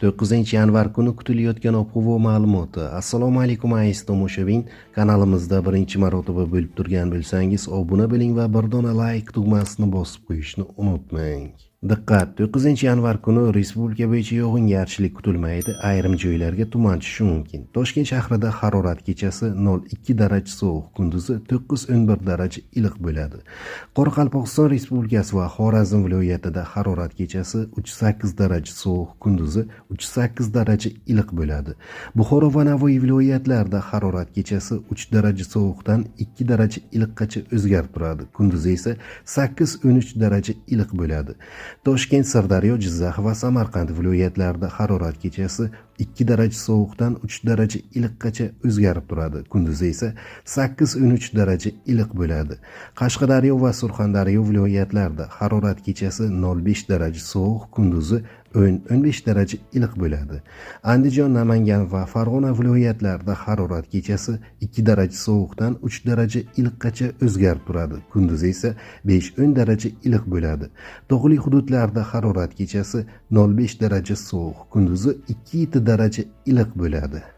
9 yanvar kuni kutilayotgan ob-havo ma'lumoti. Assalomu alaykum aziz tomoshabin. Kanalimizda birinchi marotaba bo'lib turgan bo'lsangiz, obuna bo'ling va bir dona like tugmasini bosib qo'yishni unutmang. Diqqat! 9-yanvar kuni respublika bo'yicha yog'ingarchilik kutilmaydi. Ayrim joylarga tuman tushishi mumkin. Toshkent shahrida harorat kechasi 0,2 daraja sovuq, kunduzi 9-11 daraja iliq bo'ladi. Qoraqalpog'iston Respublikasi va Xorazm viloyatida harorat kechasi 3,8 daraja sovuq, kunduzi 3,8 daraja iliq bo'ladi. Buxoro va Navoiy viloyatlarida harorat kechasi 3 daraja sovuqdan 2 daraja iliqqacha o'zgarib turadi. Kunduzi esa 8-13 daraja iliq bo'ladi. Toshkent, Sirdaryo, Jizzax va Samarqand viloyatlarida harorat kechasi 2 daraja sovuqdan 3 daraja iliqqacha o'zgarib turadi. Kunduzi esa 8-13 daraja iliq bo'ladi. Qashqadaryo va Surxondaryo viloyatlarida harorat kechasi 0,5 daraja sovuq, kunduzi 10-15 daraja iliq bo'ladi. Andijon, Namangan va Farg'ona viloyatlarida harorat kechasi 2 daraja sovuqdan 3 daraja iliqqacha o'zgarib turadi. Kunduzi esa 5-10 daraja iliq bo'ladi. Tog'li hududlarda harorat kechasi 0,5 daraja sovuq, kunduzi 2 daraja iliq bo'ladi.